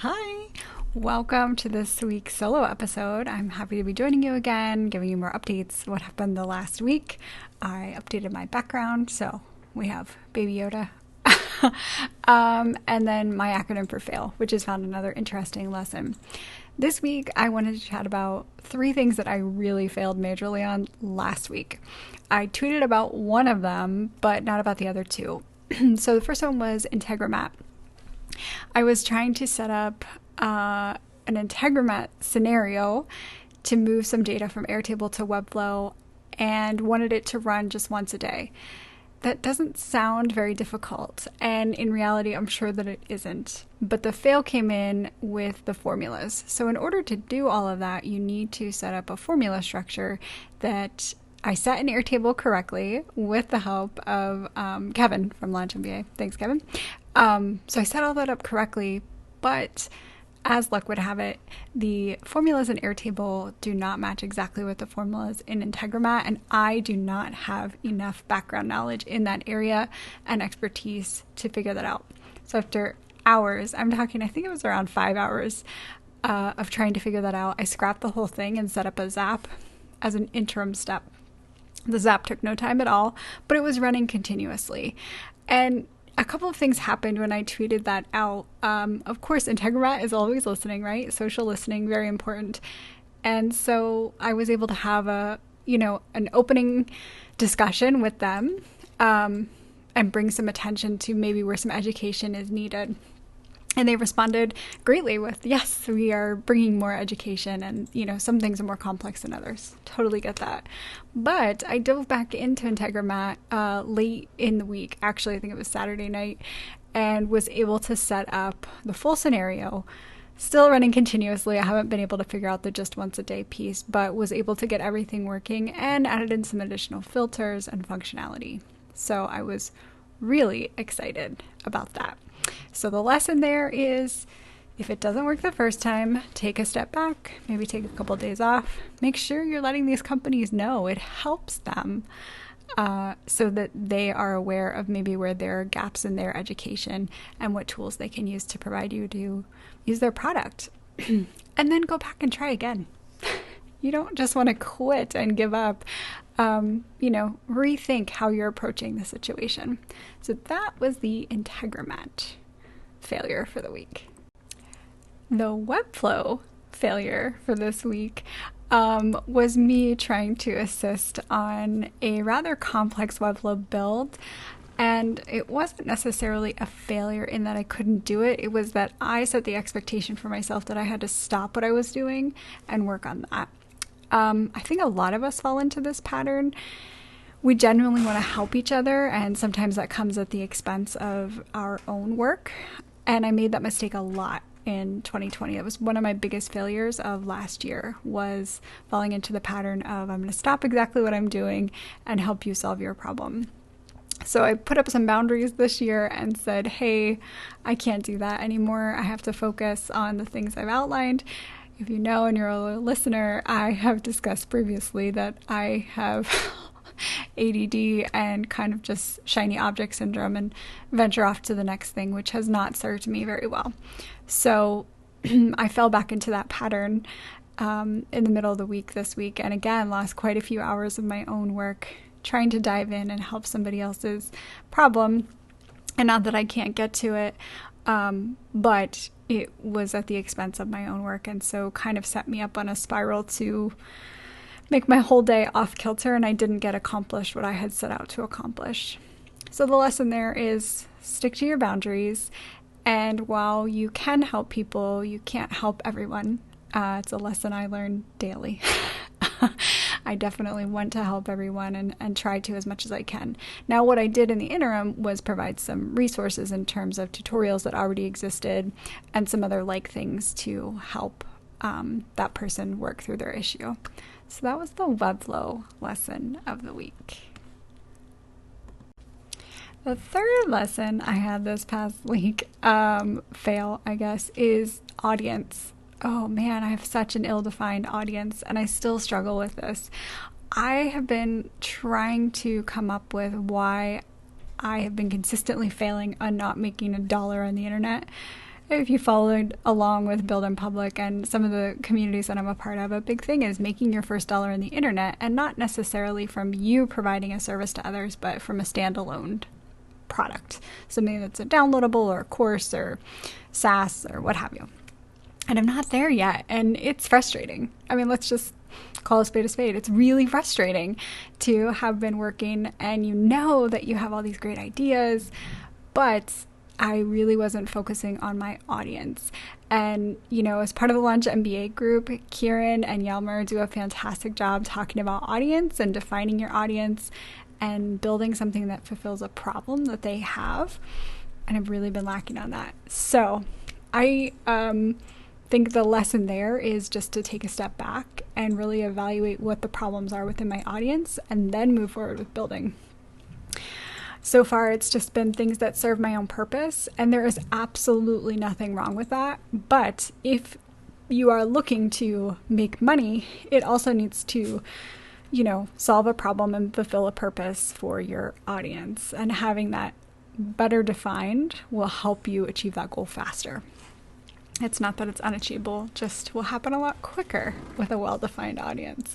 Hi, welcome to this week's solo episode. I'm happy to be joining you again, giving you more updates. What happened the last week? I updated my background, so we have Baby Yoda. And then my acronym for fail, which has found another interesting lesson. This week, I wanted to chat about 3 things that I really failed majorly on last week. I tweeted about one of them, but not about the other 2. So the first one was Integromat. I was trying to set up an Integromat scenario to move some data from Airtable to Webflow and wanted it to run just once a day. That doesn't sound very difficult, and in reality, I'm sure that it isn't. But the fail came in with the formulas. So in order to do all of that, you need to set up a formula structure that I set in Airtable correctly with the help of Kevin from Launch MBA. Thanks, Kevin. So I set all that up correctly, but as luck would have it, the formulas in Airtable do not match exactly with the formulas in Integromat, and I do not have enough background knowledge in that area and expertise to figure that out. So after hours, I'm talking, I think it was around 5 hours of trying to figure that out, I scrapped the whole thing and set up a Zap as an interim step. The Zap took no time at all, but it was running continuously. And a couple of things happened when I tweeted that out. Of course, Integromat is always listening, right? Social listening, very important. And so I was able to have an opening discussion with them and bring some attention to maybe where some education is needed. And they responded greatly with, yes, we are bringing more education, and, some things are more complex than others. Totally get that. But I dove back into Integromat late in the week. Actually, I think it was Saturday night, and was able to set up the full scenario, still running continuously. I haven't been able to figure out the just once a day piece, but was able to get everything working and added in some additional filters and functionality. So I was really excited about that. So the lesson there is, if it doesn't work the first time, take a step back, maybe take a couple of days off. Make sure you're letting these companies know. It helps them so that they are aware of maybe where there are gaps in their education and what tools they can use to provide you to use their product. And then go back and try again. You don't just want to quit and give up. Rethink how you're approaching the situation. So that was the Integromat failure for the week. The Webflow failure for this week was me trying to assist on a rather complex Webflow build. And it wasn't necessarily a failure in that I couldn't do it. It was that I set the expectation for myself that I had to stop what I was doing and work on that. I think a lot of us fall into this pattern. We genuinely want to help each other, and sometimes that comes at the expense of our own work. And I made that mistake a lot in 2020. It was one of my biggest failures of last year, was falling into the pattern of, I'm going to stop exactly what I'm doing and help you solve your problem. So I put up some boundaries this year and said, hey, I can't do that anymore. I have to focus on the things I've outlined. If you know and you're a loyal listener, I have discussed previously that I have ADD and kind of just shiny object syndrome and venture off to the next thing, which has not served me very well. So I fell back into that pattern in the middle of the week this week, and again lost quite a few hours of my own work trying to dive in and help somebody else's problem. And not that I can't get to it, but it was at the expense of my own work, and so kind of set me up on a spiral to make my whole day off kilter, and I didn't get accomplished what I had set out to accomplish. So the lesson there is, stick to your boundaries, and while you can help people, you can't help everyone. It's a lesson I learn daily. I definitely want to help everyone and try to as much as I can. Now, what I did in the interim was provide some resources in terms of tutorials that already existed and some other like things to help that person work through their issue. So that was the Webflow lesson of the week. The third lesson I had this past week, fail, I guess, is audience. Oh man, I have such an ill-defined audience, and I still struggle with this. I have been trying to come up with why I have been consistently failing on not making $1 on the internet. if you followed along with Build in Public and some of the communities that I'm a part of, a big thing is making your first dollar in the internet, and not necessarily from you providing a service to others, but from a standalone product, something that's a downloadable or a course or SaaS or what have you. And I'm not there yet, and it's frustrating. I mean, let's just call a spade a spade. It's really frustrating to have been working and you know that you have all these great ideas, but I really wasn't focusing on my audience. And, you know, as part of the Launch MBA group, Kieran and Yelmer do a fantastic job talking about audience and defining your audience and building something that fulfills a problem that they have. And I've really been lacking on that. So I think the lesson there is just to take a step back and really evaluate what the problems are within my audience and then move forward with building. So far, it's just been things that serve my own purpose, and there is absolutely nothing wrong with that. But if you are looking to make money, it also needs to, you know, solve a problem and fulfill a purpose for your audience. And having that better defined will help you achieve that goal faster. It's not that it's unachievable, just will happen a lot quicker with a well-defined audience.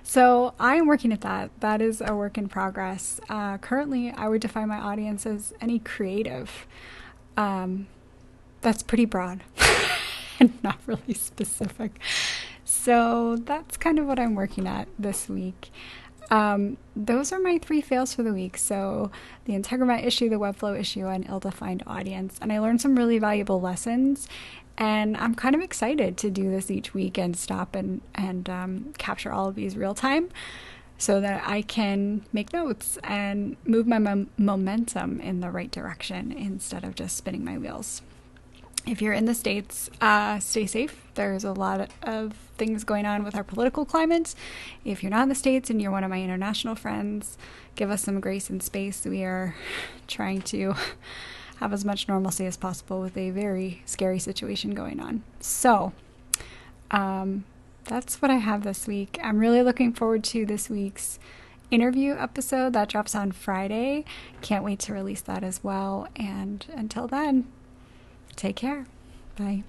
So I'm working at that. That is a work in progress. Currently, I would define my audience as any creative. That's pretty broad and not really specific. So that's kind of what I'm working at this week. Those are my 3 fails for the week. So the Integromat issue, the Webflow issue, and ill-defined audience. And I learned some really valuable lessons. And I'm kind of excited to do this each week and stop and capture all of these real time so that I can make notes and move my momentum in the right direction instead of just spinning my wheels. If you're in the States, stay safe. There's a lot of things going on with our political climate. If you're not in the States and you're one of my international friends, give us some grace and space. We are trying to have as much normalcy as possible with a very scary situation going on. So that's what I have this week. I'm really looking forward to this week's interview episode that drops on Friday. Can't wait to release that as well. And until then, take care. Bye.